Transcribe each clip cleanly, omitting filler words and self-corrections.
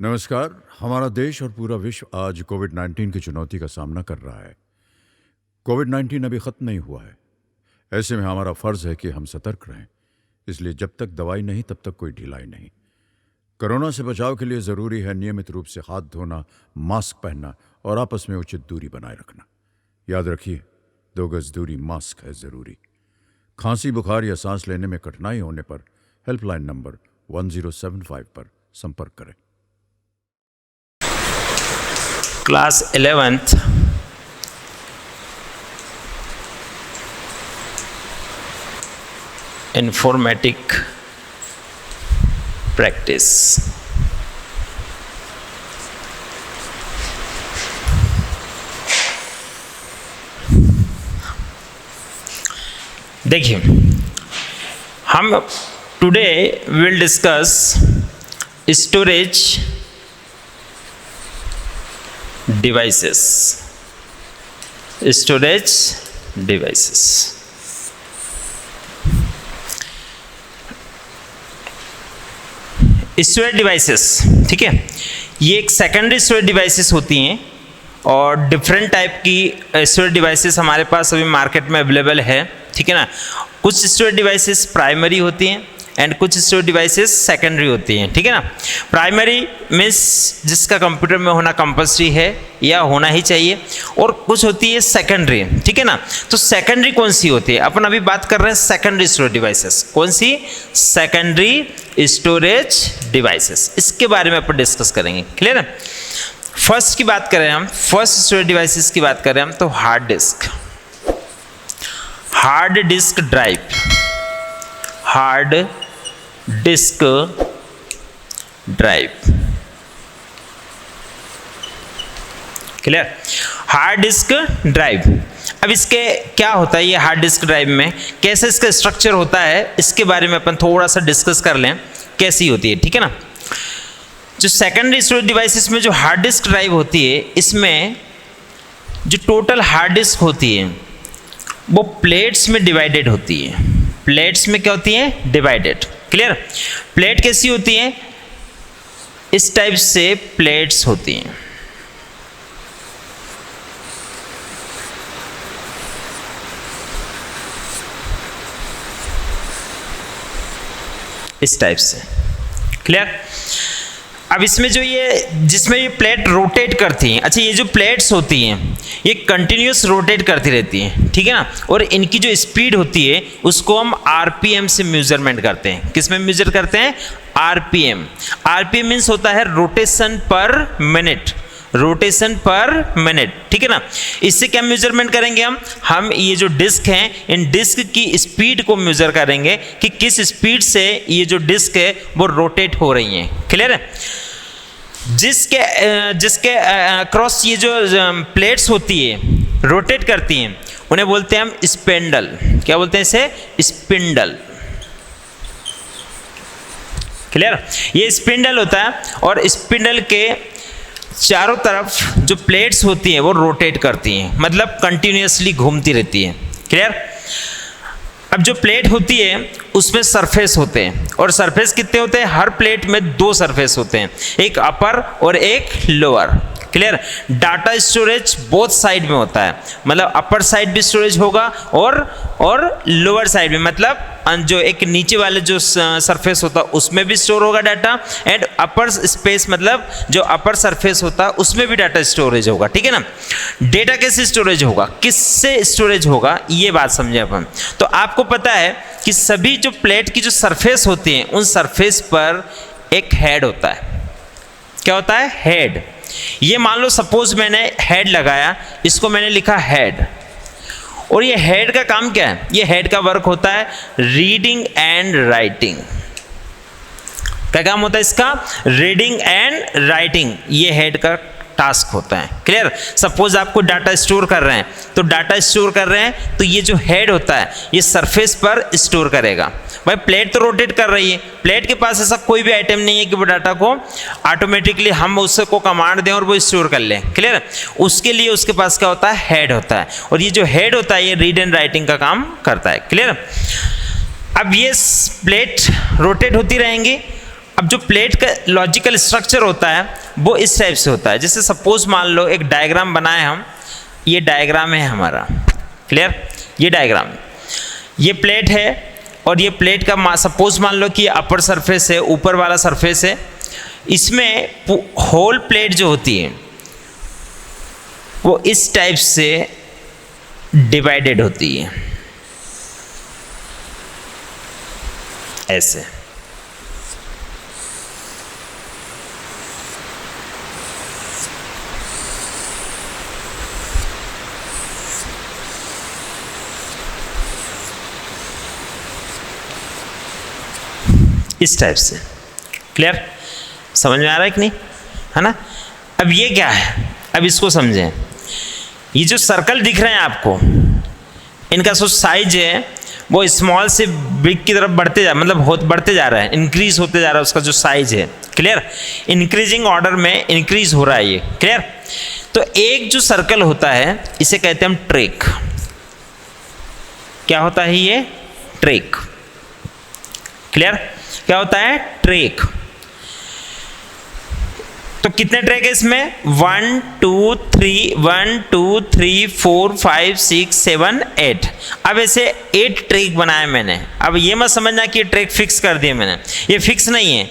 नमस्कार। हमारा देश और पूरा विश्व आज कोविड-19 की चुनौती का सामना कर रहा है। कोविड-19 अभी ख़त्म नहीं हुआ है। ऐसे में हमारा फ़र्ज़ है कि हम सतर्क रहें। इसलिए जब तक दवाई नहीं तब तक कोई ढिलाई नहीं। कोरोना से बचाव के लिए ज़रूरी है नियमित रूप से हाथ धोना, मास्क पहनना और आपस में उचित दूरी बनाए रखना। याद रखिए, 2 गज दूरी मास्क है ज़रूरी। खांसी, बुखार या सांस लेने में कठिनाई होने पर हेल्पलाइन नंबर 1075 पर संपर्क करें। Class 11th informatic practice. देखिए, हम today will discuss storage devices. Storage devices storage devices, ठीक है। ये एक सेकेंडरी स्टोरेज डिवाइसेस होती हैं और डिफरेंट टाइप की स्टोरेज डिवाइसेस हमारे पास अभी मार्केट में अवेलेबल है, ठीक है ना। कुछ स्टोरेज डिवाइसेस प्राइमरी होती हैं एंड कुछ स्टोरेज डिवाइसेस सेकेंडरी होती हैं, ठीक है ना। प्राइमरी मीन्स जिसका कंप्यूटर में होना कंपल्सरी है या होना ही चाहिए, और कुछ होती है सेकेंडरी, ठीक है ना। तो सेकेंडरी कौन सी होती है? अपन अभी बात कर रहे हैं सेकेंडरी स्टोरेज डिवाइसेस। कौन सी? Secondary storage devices. इसके बारे में अपन डिस्कस करेंगे, क्लियर है। फर्स्ट की बात करें हम, फर्स्ट स्टोरेज डिवाइसेस की बात करें हम, तो hard disk, hard disk drive, hard disk drive, clear. Hard disk drive, अब इसके क्या होता है, ये हार्ड डिस्क ड्राइव में कैसे इसका स्ट्रक्चर होता है, इसके बारे में अपन थोड़ा सा डिस्कस कर लें, कैसी होती है, ठीक है ना। जो सेकेंडरी स्टोरेज डिवाइसेस में जो हार्ड डिस्क ड्राइव होती है, इसमें जो टोटल हार्ड डिस्क होती है वो प्लेट्स में डिवाइडेड होती है। प्लेट्स में क्या होती है? Divided, clear. प्लेट कैसी होती है? इस टाइप से प्लेट्स होती हैं, इस टाइप से, क्लियर। अब इसमें जो ये जिसमें ये प्लेट रोटेट करती हैं, अच्छा, ये जो प्लेट्स होती हैं ये कंटिन्यूस रोटेट करती रहती हैं, ठीक है ना। और इनकी जो स्पीड होती है उसको हम आरपीएम से मेजरमेंट करते हैं। किस में मेजर करते हैं? आरपीएम। आरपीएम मीन्स होता है रोटेशन पर मिनट, रोटेशन पर मिनट, ठीक है ना। इससे क्या मेजरमेंट करेंगे हम ये जो डिस्क हैं, इन डिस्क की स्पीड को मेजर करेंगे कि किस स्पीड से ये जो डिस्क है वो रोटेट हो रही हैं, क्लियर है। जिसके क्रॉस ये जो प्लेट्स होती है रोटेट करती हैं, उन्हें बोलते हैं हम स्पिंडल। क्या बोलते हैं इसे? Spindle, clear. ये स्पिंडल होता है और स्पिंडल के चारों तरफ जो प्लेट्स होती हैं वो रोटेट करती हैं, मतलब कंटिन्यूअसली घूमती रहती हैं, क्लियर। अब जो प्लेट होती है उसमें सरफेस होते हैं, और सरफेस कितने होते हैं? हर प्लेट में 2 सरफेस होते हैं, एक अपर और एक lower, clear. Data storage both side में होता है, मतलब अपर साइड भी स्टोरेज होगा और लोअर साइड में, मतलब जो एक नीचे वाले जो सरफेस होता है उसमें भी स्टोर होगा डाटा, एंड अपर स्पेस मतलब जो अपर सरफेस होता है उसमें भी डाटा स्टोरेज होगा, ठीक है ना। डेटा कैसे स्टोरेज होगा, किससे स्टोरेज होगा, ये बात समझे अपन। तो आपको पता है कि सभी जो प्लेट की जो सरफेस होती हैं उन सरफेस पर एक हेड होता है। क्या होता है? हेड। ये मान लो सपोज मैंने हेड लगाया, इसको मैंने लिखा हेड, और ये हेड का काम क्या है? ये हेड का वर्क होता है रीडिंग एंड राइटिंग। क्या काम होता है इसका? रीडिंग एंड राइटिंग, ये हेड का टास्क होता है, क्लियर। सपोज आपको डाटा स्टोर कर रहे हैं, तो डाटा स्टोर कर रहे हैं तो ये जो हेड होता है ये सरफेस पर स्टोर करेगा। भाई प्लेट तो रोटेट कर रही है, प्लेट के पास ऐसा कोई भी आइटम नहीं है कि वो डाटा को ऑटोमेटिकली हम उसको कमांड दें और वो स्टोर कर लें, क्लियर। उसके लिए उसके पास क्या होता है? हेड होता है, और ये जो हेड होता है ये रीड एंड राइटिंग का काम करता है, क्लियर। अब ये प्लेट रोटेट होती रहेंगी। अब अब जो प्लेट का लॉजिकल स्ट्रक्चर होता है वो इस टाइप से होता है। जैसे सपोज मान लो एक डायग्राम बनाए हम, ये डायग्राम है हमारा, क्लियर, ये डायग्राम, ये प्लेट है और ये प्लेट का सपोज मान लो कि अपर सरफेस है, ऊपर वाला सरफेस है, इसमें होल प्लेट जो होती है वो इस टाइप से डिवाइडेड होती है, ऐसे। इस टाइप से, क्लियर, समझ में आ रहा है कि नहीं, है ना। अब ये क्या है, अब इसको समझें। ये जो सर्कल दिख रहे हैं आपको, इनका जो साइज है वो स्मॉल से बिग की तरफ बढ़ते जा रहा है, इंक्रीज होते जा रहा है उसका जो साइज है, क्लियर, इंक्रीजिंग ऑर्डर में इंक्रीज हो रहा है ये, क्लियर। तो एक जो सर्कल होता है इसे कहते हैं हम ट्रैक। क्या होता है ये, ट्रैक, क्लियर, क्या होता है, ट्रैक। तो कितने ट्रैक है इसमें, 1 2 3 4 5 6 7 8। अब ऐसे 8 ट्रैक बनाए मैंने। अब ये मत समझना कि ये ट्रैक फिक्स कर दिए मैंने, ये फिक्स नहीं है,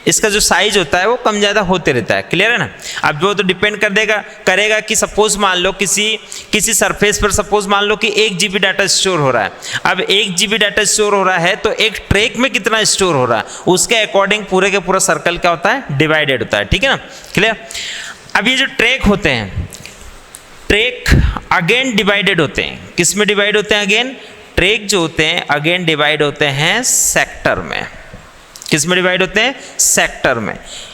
इसका जो साइज होता है वो कम ज़्यादा होते रहता है, क्लियर है ना। अब वो तो डिपेंड करेगा कि सपोज मान लो किसी सरफेस पर सपोज मान लो कि 1 GB डाटा स्टोर हो रहा है। अब 1 GB डाटा स्टोर हो रहा है तो एक ट्रैक में कितना स्टोर हो रहा है उसके अकॉर्डिंग पूरे के पूरा सर्कल क्या होता है, डिवाइडेड होता है, ठीक है ना, क्लियर। अब ये जो ट्रैक होते हैं, ट्रैक अगेन डिवाइडेड होते हैं, किस में डिवाइड होते हैं, अगेन ट्रैक जो होते हैं अगेन डिवाइड होते हैं सेक्टर में। किस में डिवाइड होते हैं, सेक्टर में।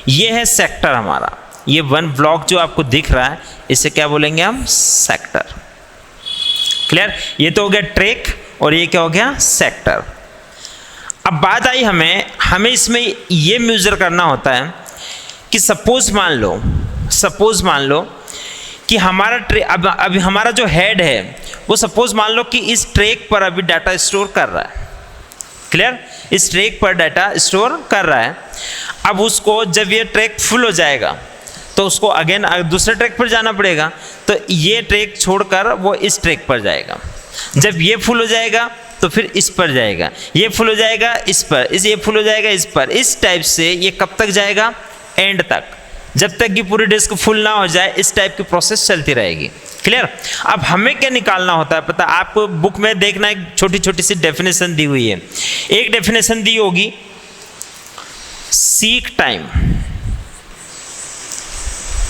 ये है सेक्टर हमारा, ये 1 ब्लॉक जो आपको दिख रहा है इसे क्या बोलेंगे हम, सेक्टर, क्लियर। ये तो हो गया ट्रैक और ये क्या हो गया, सेक्टर। अब बात आई हमें इसमें ये मेजर करना होता है कि सपोज मान लो कि हमारा अभी हमारा जो हेड है वो सपोज मान लो कि इस ट्रैक पर अभी डाटा स्टोर कर रहा है, क्लियर, इस ट्रैक पर डाटा स्टोर कर रहा है। अब उसको जब ये ट्रैक फुल हो जाएगा तो उसको अगेन दूसरे ट्रैक पर जाना पड़ेगा, तो ये ट्रैक छोड़कर वो इस ट्रैक पर जाएगा। जब ये फुल हो जाएगा तो फिर इस पर जाएगा, ये फुल हो जाएगा इस पर, ये फुल हो जाएगा इस पर। इस टाइप से ये कब तक जाएगा, एंड तक, जब तक कि पूरी डिस्क फुल ना हो जाए, इस टाइप की प्रोसेस चलती रहेगी, क्लियर। अब हमें क्या निकालना होता है पता, आपको बुक में देखना एक छोटी छोटी सी डेफिनेशन दी हुई है। एक डेफिनेशन दी होगी सीक टाइम,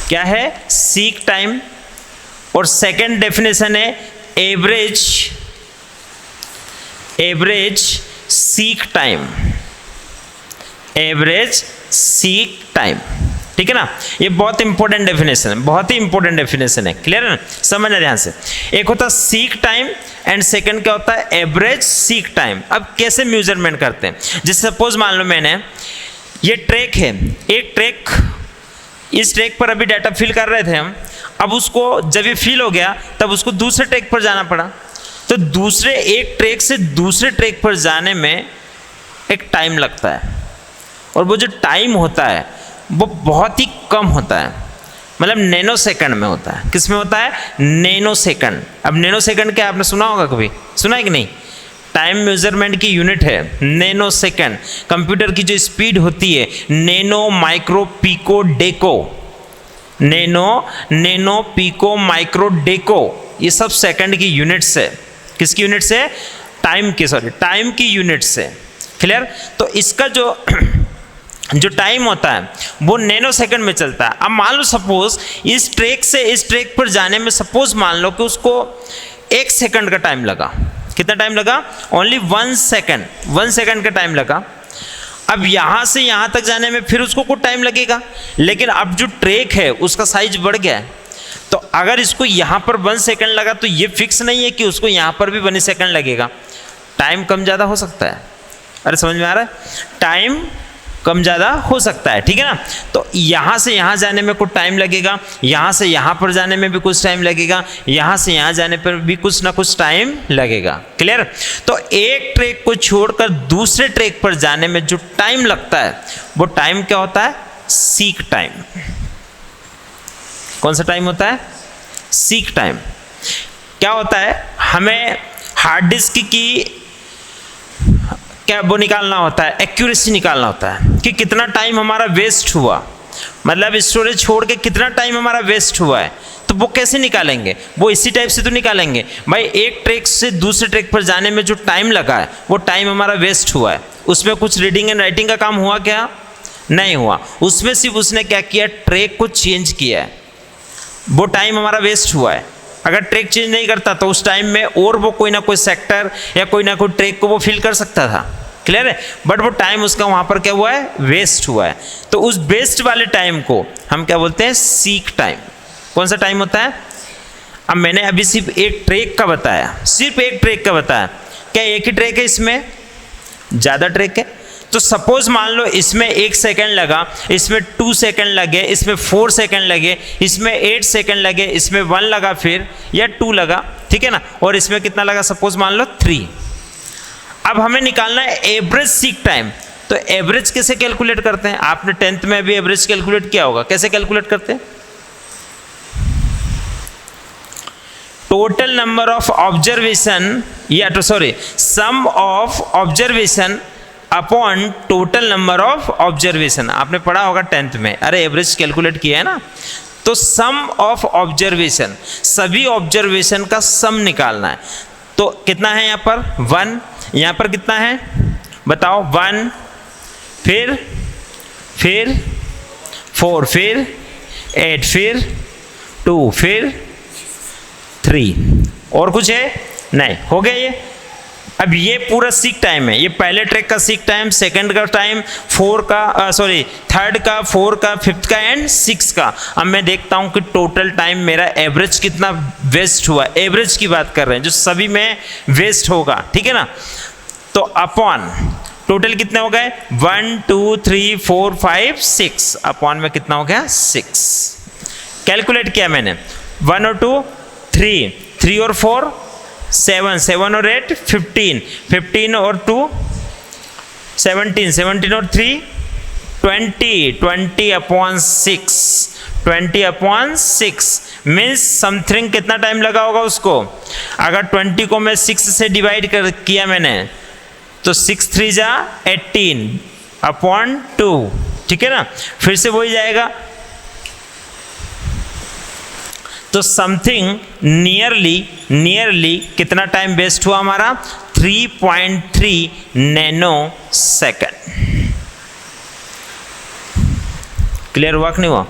क्या है, सीक टाइम, और सेकंड डेफिनेशन है average seek time, average seek time, ठीक है ना। ये बहुत इंपॉर्टेंट डेफिनेशन है, बहुत ही इंपॉर्टेंट डेफिनेशन है, क्लियर है ना, समझना ध्यान से। एक होता है सीक टाइम एंड सेकंड क्या होता है, एवरेज सीक टाइम। अब कैसे मेजरमेंट करते हैं, जैसे सपोज मान लो मैंने ये ट्रैक है, एक ट्रैक, इस ट्रैक पर अभी डाटा फिल कर रहे थे हम, अब उसको जब ये फिल हो गया तब उसको दूसरे ट्रैक पर जाना पड़ा। तो दूसरे एक ट्रैक से दूसरे ट्रैक पर जाने में एक टाइम लगता है, और वो जो टाइम होता है वो बहुत ही कम होता है, मतलब नैनो सेकंड में होता है। किस में होता है, नैनो सेकंड। अब नैनो सेकंड क्या आपने सुना होगा, कभी सुना है कि नहीं, टाइम मेजरमेंट की यूनिट है नैनो सेकंड। कंप्यूटर की जो स्पीड होती है नैनो माइक्रो पीको डेको, नैनो पीको माइक्रो डेको, ये सब सेकंड की यूनिट्स है। किसकी यूनिट्स है, टाइम की यूनिट्स है, क्लियर। तो इसका जो टाइम होता है वो नैनो सेकंड में चलता है। अब मान लो सपोज इस ट्रैक से इस ट्रैक पर जाने में सपोज मान लो कि उसको 1 सेकंड का टाइम लगा। कितना टाइम लगा, ओनली 1 सेकंड का टाइम लगा। अब यहाँ से यहाँ तक जाने में फिर उसको कुछ टाइम लगेगा, लेकिन अब जो ट्रैक है उसका साइज बढ़ गया है, तो अगर इसको यहाँ पर 1 सेकंड लगा तो ये फिक्स नहीं है कि उसको यहाँ पर भी 1 सेकंड लगेगा, टाइम कम ज़्यादा हो सकता है। अरे समझ में आ रहा है, टाइम कम ज़्यादा हो सकता है, ठीक है ना। तो यहाँ से यहाँ जाने में कुछ टाइम लगेगा, यहाँ से यहाँ पर जाने में भी कुछ टाइम लगेगा, यहाँ से यहाँ जाने पर भी कुछ ना कुछ टाइम लगेगा। क्लियर। तो एक ट्रैक को छोड़कर दूसरे ट्रैक पर जाने में जो टाइम लगता है वो टाइम क्या होता है? Seek time. कौन सा टाइम होता है? Seek time. क्या होता है, हमें हार्ड डिस्क की क्या वो निकालना होता है, एक्यूरेसी निकालना होता है कि कितना टाइम हमारा वेस्ट हुआ, मतलब स्टोरेज छोड़ के कितना टाइम हमारा वेस्ट हुआ है। तो वो कैसे निकालेंगे? वो इसी टाइप से तो निकालेंगे भाई, एक ट्रैक से दूसरे ट्रैक पर जाने में जो टाइम लगा है वो टाइम हमारा वेस्ट हुआ है, उसमें कुछ रीडिंग एंड राइटिंग का काम हुआ क्या? नहीं हुआ। उसमें सिर्फ उसने क्या किया? ट्रैक को चेंज किया है, वो टाइम हमारा वेस्ट हुआ है। अगर ट्रैक चेंज नहीं करता तो उस टाइम में और वो कोई ना कोई सेक्टर या कोई ना कोई ट्रैक को वो फिल कर सकता था। क्लियर है। बट वो टाइम उसका वहां पर क्या हुआ है? वेस्ट हुआ है। तो उस वेस्ट वाले टाइम को हम क्या बोलते हैं? Seek time. कौन सा टाइम होता है? अब मैंने अभी सिर्फ एक ट्रैक का बताया, सिर्फ एक ट्रैक का बताया। क्या एक ही ट्रैक है? इसमें ज़्यादा ट्रैक है। तो सपोज मान लो इसमें 1 सेकेंड लगा, इसमें 2 सेकेंड लगे, इसमें 4 सेकेंड लगे, इसमें 8 सेकेंड लगे, इसमें 1 लगा फिर या 2 लगा, ठीक है ना। और इसमें कितना लगा? सपोज मान लो 3। अब हमें निकालना है एवरेज सीक टाइम। तो एवरेज कैसे कैलकुलेट करते हैं? आपने 10th में भी एवरेज कैलकुलेट किया होगा। कैसे कैलकुलेट करते हैं? टोटल नंबर ऑफ ऑब्जर्वेशन या तो sorry sum of observation upon total number of observation. आपने पढ़ा होगा 10th में। अरे एवरेज कैलकुलेट किया है ना। तो सम ऑफ ऑब्जर्वेशन, सभी ऑब्जर्वेशन का सम निकालना है। तो कितना है यहाँ पर? 1। यहाँ पर कितना है बताओ? 1, फिर 4, फिर 8, फिर 2, फिर 3। और कुछ है? नहीं। हो गया ये। अब ये पूरा सीक टाइम है। ये पहले ट्रैक का सीक टाइम, सेकंड का टाइम, 4 का सॉरी 3rd का, 4 का, 5th का एंड 6 का। अब मैं देखता हूँ कि टोटल टाइम मेरा एवरेज कितना वेस्ट हुआ। एवरेज की बात कर रहे हैं, जो सभी में वेस्ट होगा, ठीक है ना। तो अपॉन टोटल कितने हो गए? 1 2 3 4 5 6। अपॉन में कितना हो गया? 6। कैलकुलेट किया मैंने। 1 और 2 3, 3 और 4 7, 7 और 8 15, 15 और 2 17, 17 और 3 20, 20 अपॉन 6, 20 अपॉन 6 मीन्स समथिंग कितना टाइम लगा होगा उसको। अगर 20 को मैं 6 से डिवाइड कर किया मैंने तो 6 3 जा 18 अपॉन 2, ठीक है ना। फिर से वही जाएगा। तो समथिंग नियरली कितना टाइम वेस्ट हुआ हमारा? 3.3 नैनो सेकेंड। क्लियर हुआ कि नहीं हुआ?